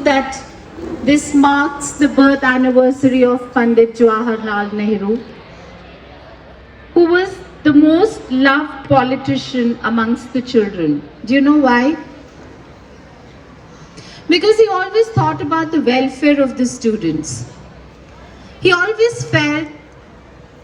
that this marks the birth anniversary of Pandit Jawaharlal Nehru, who was the most loved politician amongst the children. Do you know why? Because he always thought about the welfare of the students. He always felt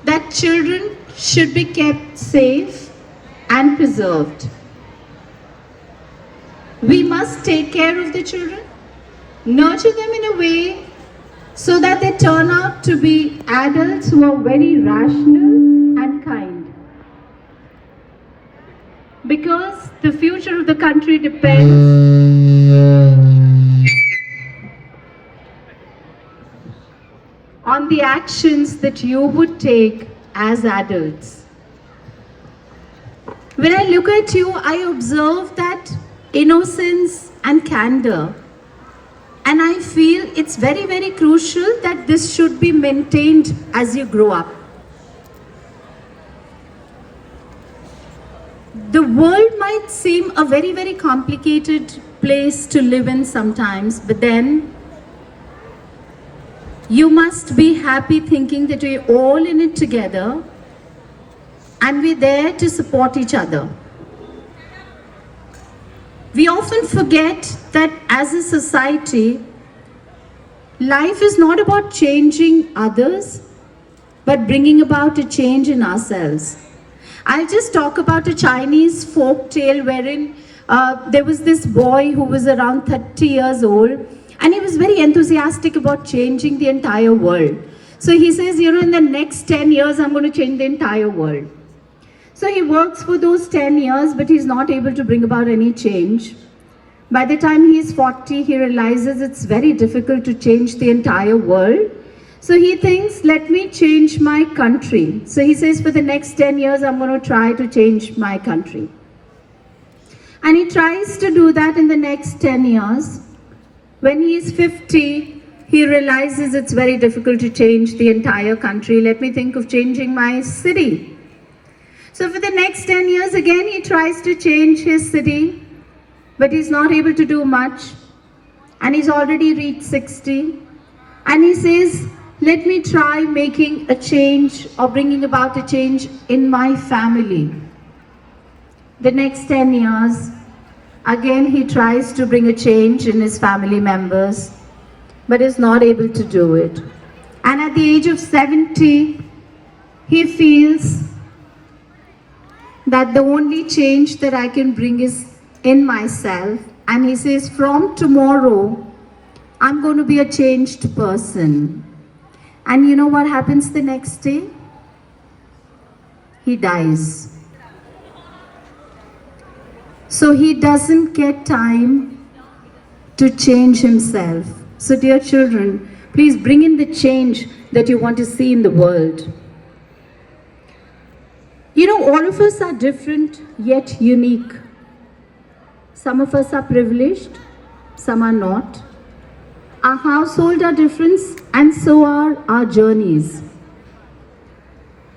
that children should be kept safe and preserved. We must take care of the children, nurture them in a way so that they turn out to be adults who are very rational and kind. Because the future of the country depends on the actions that you would take as adults. When I look at you, I observe that innocence and candor. And I feel it's very, very crucial that this should be maintained as you grow up. The world might seem a very, very complicated place to live in sometimes, but then you must be happy thinking that we're all in it together and we're there to support each other. We often forget that as a society, life is not about changing others, but bringing about a change in ourselves. I'll just talk about a Chinese folk tale wherein there was this boy who was around 30 years old, and he was very enthusiastic about changing the entire world. So he says, in the next 10 years, I'm going to change the entire world. So he works for those 10 years, but he's not able to bring about any change. By the time he's 40, he realizes it's very difficult to change the entire world. So he thinks, let me change my country. So he says, for the next 10 years, I'm going to try to change my country. And he tries to do that in the next 10 years. When he's 50, he realizes it's very difficult to change the entire country. Let me think of changing my city. So for the next 10 years, again, he tries to change his city, but he's not able to do much. And he's already reached 60. And he says, let me try making a change or bringing about a change in my family. The next 10 years, again, he tries to bring a change in his family members, but is not able to do it. And at the age of 70, he feels that the only change that I can bring is in myself. And he says, from tomorrow, I'm going to be a changed person. And you know what happens the next day? He dies. So he doesn't get time to change himself. So dear children, please bring in the change that you want to see in the world. All of us are different yet unique. Some of us are privileged, some are not. Our households are different, and so are our journeys.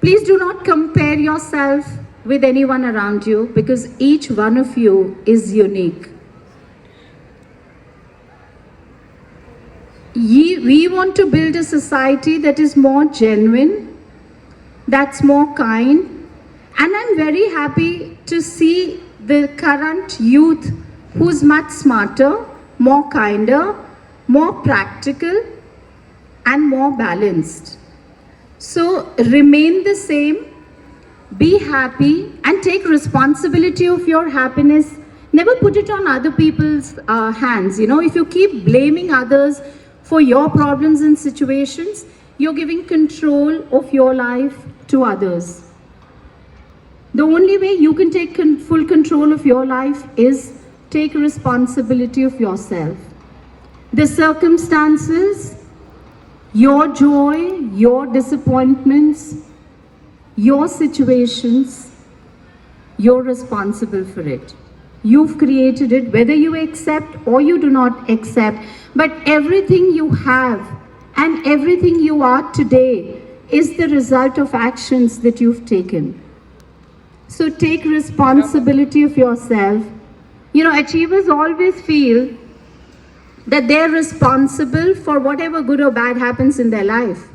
Please do not compare yourself with anyone around you, because each one of you is unique. We want to build a society that is more genuine, that's more kind, and I'm very happy to see the current youth who's much smarter, more kinder, more practical, and more balanced. So remain the same, be happy, and take responsibility of your happiness. Never put it on other people's hands. If you keep blaming others for your problems and situations, you're giving control of your life to others. The only way you can take full control of your life is take responsibility of yourself. The circumstances, your joy, your disappointments, your situations, you're responsible for it. You've created it, whether you accept or you do not accept. But everything you have and everything you are today is the result of actions that you've taken. So take responsibility of yourself. Achievers always feel that they're responsible for whatever good or bad happens in their life.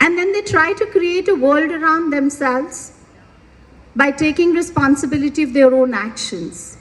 And then they try to create a world around themselves by taking responsibility of their own actions.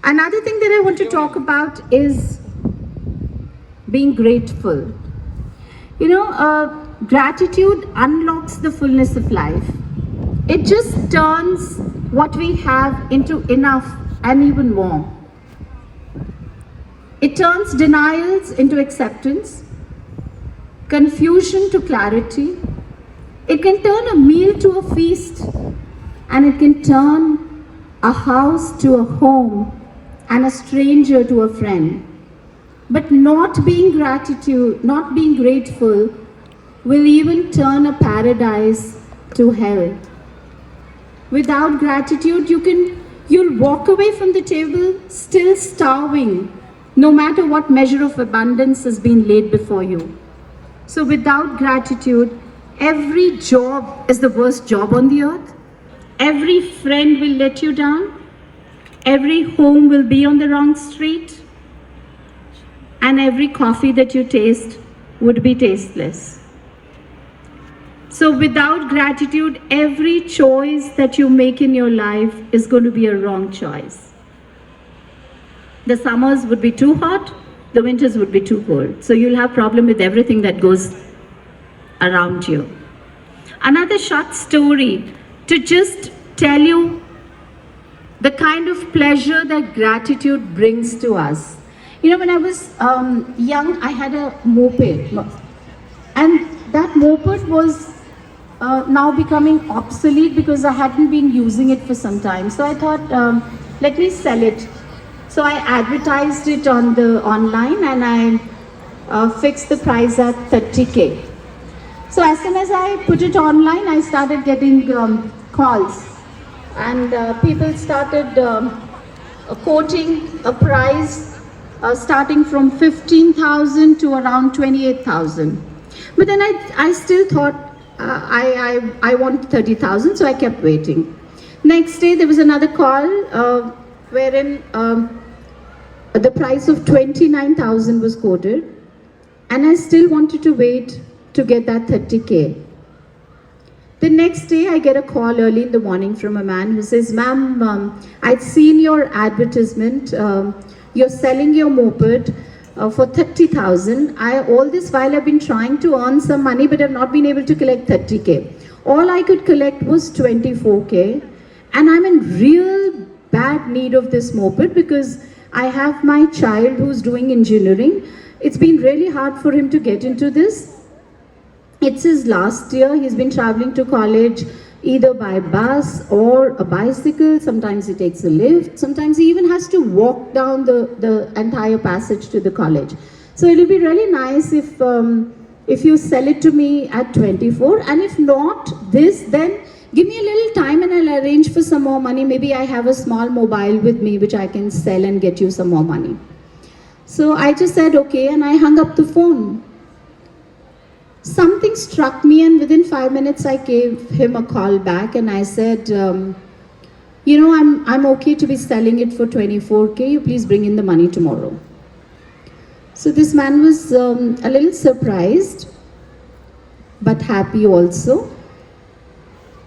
Another thing that I want to talk about is being grateful. You know, gratitude unlocks the fullness of life. It just turns what we have into enough and even more. It turns denials into acceptance, confusion to clarity. It can turn a meal to a feast, and it can turn a house to a home and a stranger to a friend. But not being grateful will even turn a paradise to hell. Without gratitude, you'll walk away from the table still starving, no matter what measure of abundance has been laid before you. So without gratitude, every job is the worst job on the earth. Every friend will let you down. Every home will be on the wrong street. And every coffee that you taste would be tasteless. So without gratitude, every choice that you make in your life is going to be a wrong choice. The summers would be too hot, the winters would be too cold. So you'll have problem with everything that goes around you. Another short story to just tell you the kind of pleasure that gratitude brings to us. You know, when I was young, I had a moped, and that moped was now becoming obsolete because I hadn't been using it for some time. So I thought, let me sell it. So I advertised it on the online, and I fixed the price at 30K. So as soon as I put it online, I started getting calls, and people started quoting a price starting from 15,000 to around 28,000. But then I still thought I want 30,000, so I kept waiting. Next day there was another call wherein the price of 29,000 was quoted, and I still wanted to wait to get that 30K. The next day I get a call early in the morning from a man who says, "Ma'am, I'd seen your advertisement. You're selling your moped for 30,000. All this while I've been trying to earn some money, but I've not been able to collect 30K. All I could collect was 24K, and I'm in real bad need of this moped because I have my child who's doing engineering. It's been really hard for him to get into this. It's his last year. He's been traveling to college either by bus or a bicycle. Sometimes he takes a lift. Sometimes he even has to walk down the entire passage to the college. So it'll be really nice if you sell it to me at 24. And if not this, then give me a little time and I'll arrange for some more money. Maybe I have a small mobile with me which I can sell and get you some more money." So I just said okay, and I hung up the phone. Something struck me, and within 5 minutes I gave him a call back, and I said, you know, I'm okay to be selling it for 24K. You please bring in the money tomorrow. So this man was a little surprised, but happy also.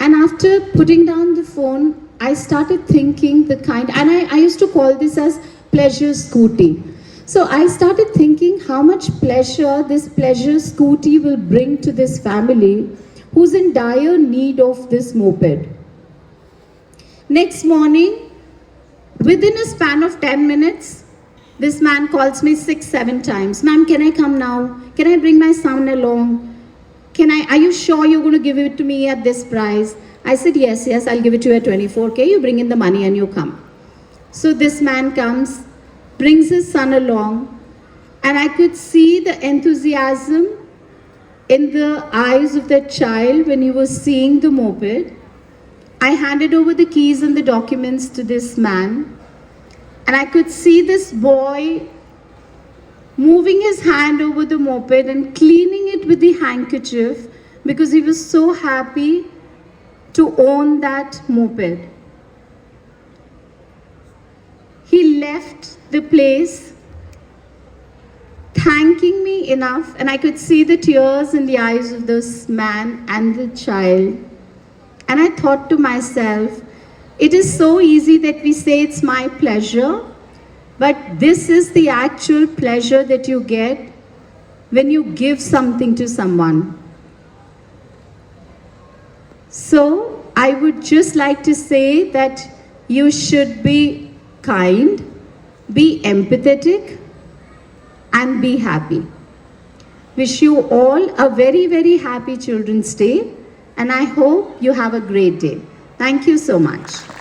And after putting down the phone, I started thinking and I used to call this as pleasure scooty. So I started thinking how much pleasure this pleasure scooty will bring to this family who's in dire need of this moped. Next morning, within a span of 10 minutes, this man calls me 6-7 times. "Ma'am, can I come now? Can I bring my son along? Are you sure you're going to give it to me at this price?" I said, yes, I'll give it to you at 24K. You bring in the money and you come. So this man comes, brings his son along, and I could see the enthusiasm in the eyes of that child when he was seeing the moped. I handed over the keys and the documents to this man, and I could see this boy moving his hand over the moped and cleaning it with the handkerchief because he was so happy to own that moped. He left the place thanking me enough, and I could see the tears in the eyes of this man and the child. And I thought to myself, it is so easy that we say it's my pleasure, but this is the actual pleasure that you get when you give something to someone. So I would just like to say that you should be kind, be empathetic, and be happy. Wish you all a very, very happy Children's Day, and I hope you have a great day. Thank you so much.